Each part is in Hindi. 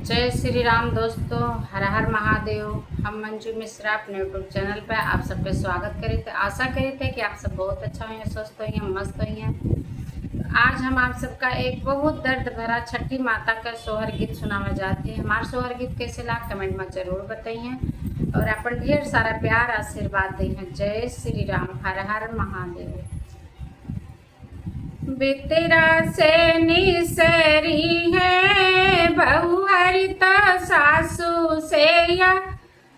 जय श्री राम दोस्तों, हर हर महादेव। हम मंजू मिश्रा अपने यूट्यूब चैनल पर आप सबका स्वागत करे थे। आशा करे थे कि आप सब बहुत अच्छा हुई, स्वस्थ हुई, मस्त हुई हैं। तो आज हम आप सबका एक बहुत दर्द भरा छठी माता का सोहर गीत सुनावा जाते हैं। हमारा सोहर गीत कैसे लगा कमेंट में जरूर बताइए और अपन ढेर सारा प्यार आशीर्वाद दी हैं। जय श्री राम, हर हर महादेव। बितरा से निसरी है बहु हरिता सासू से या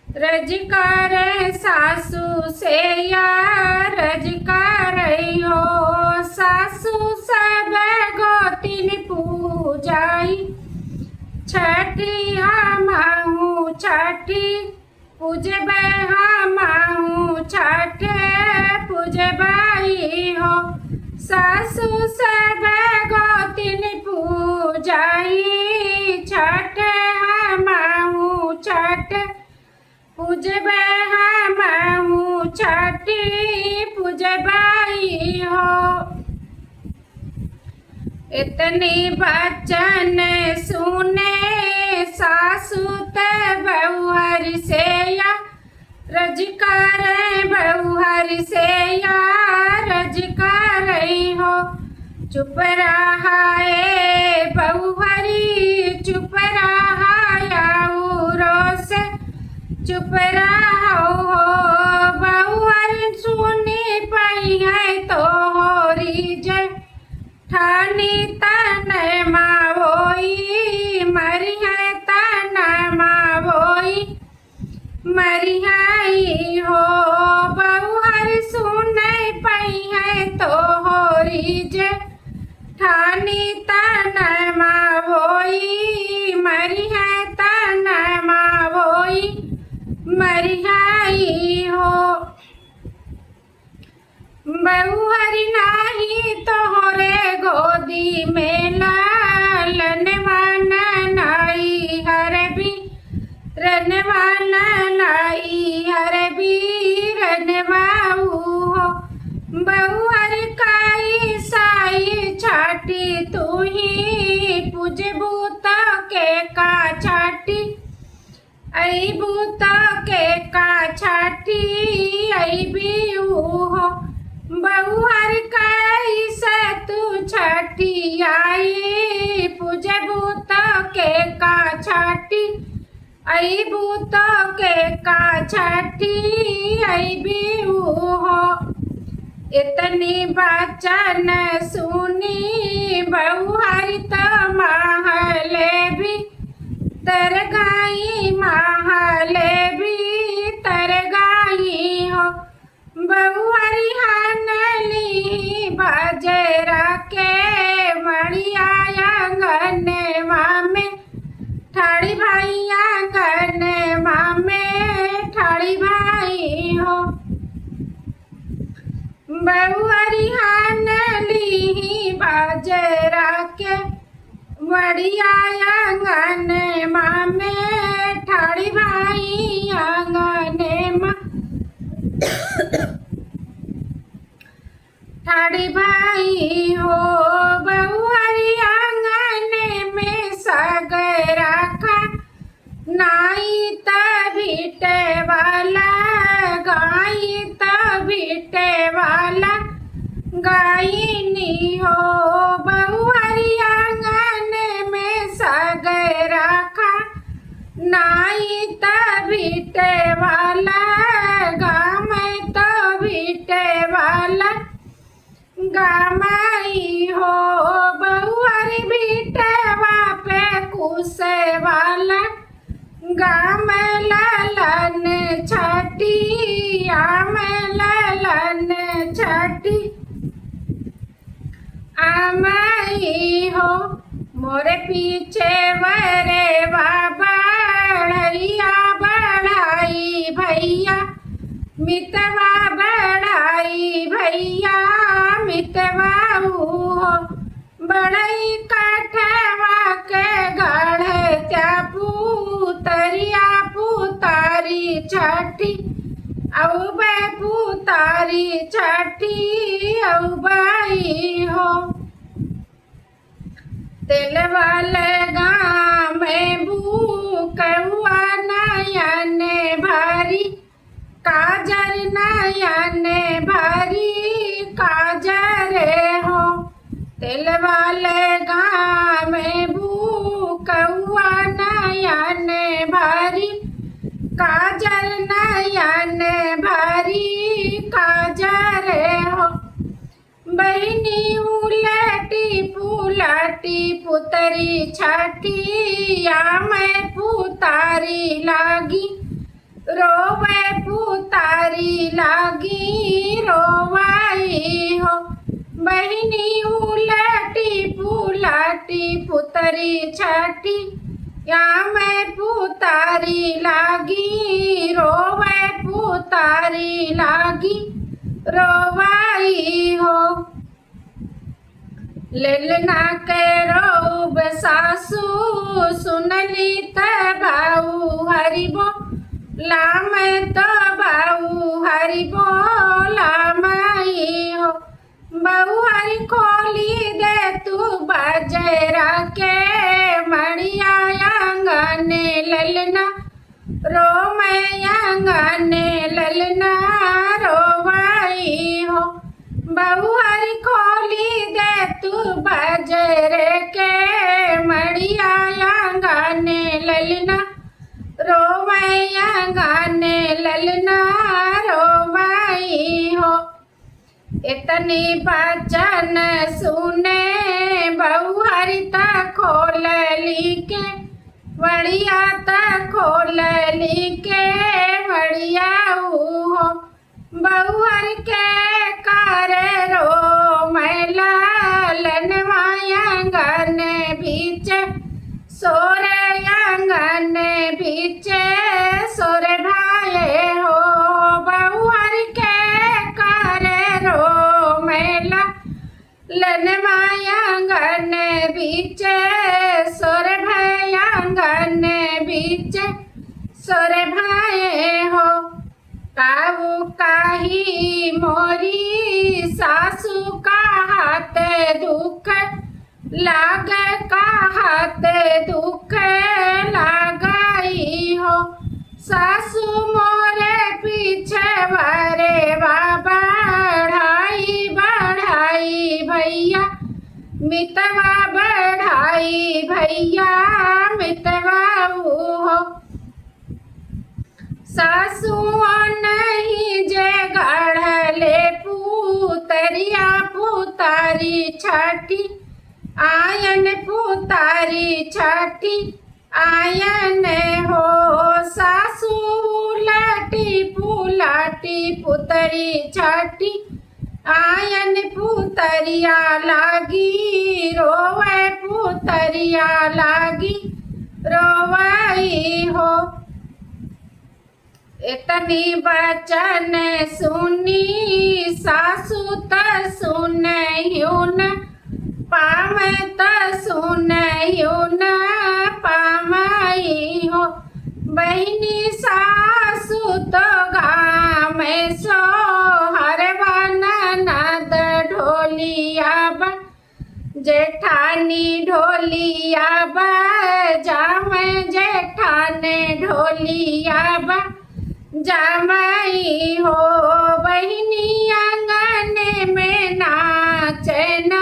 रज करे सासू से या रज करयो सासू सब गोतिन पूजाई छठी हमहू छठी पूजबे हमहू छठ पूजबाई हो सासू सब गोतिन पूजाई छठ हमहू छठ पूजबे हमहू छठी पूजबाई हो। इतनी बचन सुने सासू बहुहर से या रज करे बहुहर से या रज करई हो चुप रहाए बहुहरी चुप रहाया रोस चुप रहो हो बहुहर सुनी पई है तो होरी जय ठानी तन मावोई मरी है तन मावोई मरी है हो बहुहर सुने पई है तो होरी जय ठानी तन मावोई मरी है तन मावोई मरी है हो बहुहरी नाही तोहरे गोदी में लालन वाना नाई हर भी रनवाना नाई हर भी रनवाऊ हो बहुहर काई साई छाटी तू ही पूज बूत के का छाटी आई बूत के का छाटी आई भी हो बहुहर काई से तू छठी आई पूज बूत के का छाटी आई बूत के का छठी आई भी हो। इतनी बचन सुनी बहुहर महले भी तर गाई महले भी तर गाई हो बहुहरी हनली बजरा के मड़िया गनवा में ठाड़ी भाइया गनवा में ठाड़ी भाई हो बहुहरी हनली बजरा के मड़िया गनवा में ठाड़ी भाई गनवा ठाड़ी भाई हो बहुहरी आंगन में सगरा खा नाई तभिटे वाला गाई तभिटे वाला गायनी हो बहुहरी आंगन में सगरा खा नाई तभिटे वाला गामय तभिटे वाला गामाई हो बहुहरी बीटवा पे कुसे वाला गाम ललन छठी आम ललन छठी आमाई हो मोरे पीछे वरे बाबा बढ़ैया बढ़ाई भैया मितवा बढ़ाई भैया मितवा हो बड़ई काठवा के गढ़ त्या पुतरिया पुतारी छठी औ पुतारी छठी औ बाई हो तेल वाले गाँव में बू नयन भरी काजर हो, तेल वाले गाँव में भूकौआ नयन भरी काजर, नयन भरी काजर हो। बहिनी उलटी पुलटी पुतरी छठिया में पुतारी लागी रोवे, पुतारी लागी रोवाई हो। बहिनी उलटी पुलटी पुतरी छठिया में पुतारी लागी रोवे, पुतारी लागी रोवाई हो। ललना के रोब सासू सुनली तबाऊ हरिबो लाम, तबाऊ हरिबो लामाई हो। बहु हरि खोली दे तू बजरा के मड़िया आंगन, ललना रो मैं आंगन, ललना रोवाई हो। बहु हरि खोली दे तू बजरे के मड़िया आंगन, ललना रोवाई आंगन, ललना रोवाई हो। इतनी बचन सुने बहु हरि खोल ली के बढ़िया खोल ली के बढ़िया हो। बहु हरि के कर रो मैला लनवाई आंगन बीच सोरे, आंगन बीच सोरे भाई हो। बहु हरि के कर रो मैला लनवाई आंगन बीच सोरे भाई, आंगन बीच सोरे भाई हो। काऊ काही मोरी सासू का हाथ दुख लाग, का हाथ दुख लगाई हो। सासू मोरे पीछे वरे बाबा बढ़ाई बढ़ाई भैया मितवा, बढ़ाई भैया मितवा हो। सासू नहीं जे गढ़ले पुतरिया पुतारी छठी आयन, पुतारी छठी आयन हो। सासू उलटी पुलटी पुतरी छठी आयन पुतरिया लागी रोवे, पुतरिया लागी रोवाई हो। इतनी बचन सुनी सासू त सुनहुन पाम, त सुनहुन पामाई हो। बहिनी सासू तो गाँव में सोहर ननद ढोलिया बा, जेठानी ढोलिया बा जाम, जेठाने ढोलिया बा जामाई हो। बहिनी आंगन में नाचना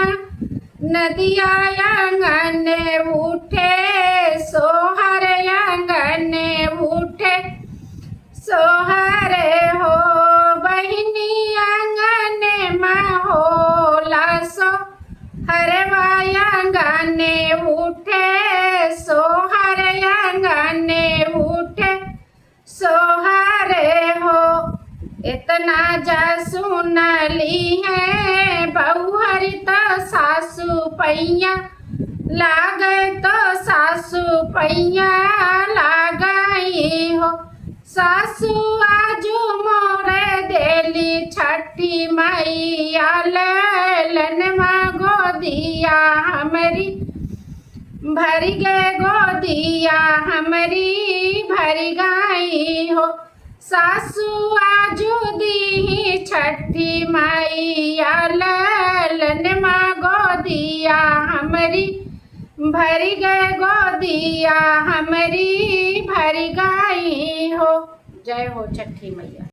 नदिया आंगन उठे सोहर, आंगन उठे सोहर हो। बहिनी आंगन माहौला सो हरवाई आंगन उठे सोहर, आंगन उठे सोहर हो। इतना जा सुन ली है बहु हरि तो सासू पैया लाग, तो सासू पैया लगाई हो। सासू आजू मोरे देली छठी मैया ललनवा गोदिया हमरी भर गए, गोदिया हमरी भर गई हो। सासू आजू दी छठी मैया ललनवा गोदिया हमरी भर गए, गोदिया हमरी भर गई हो। जय हो छठी मैया।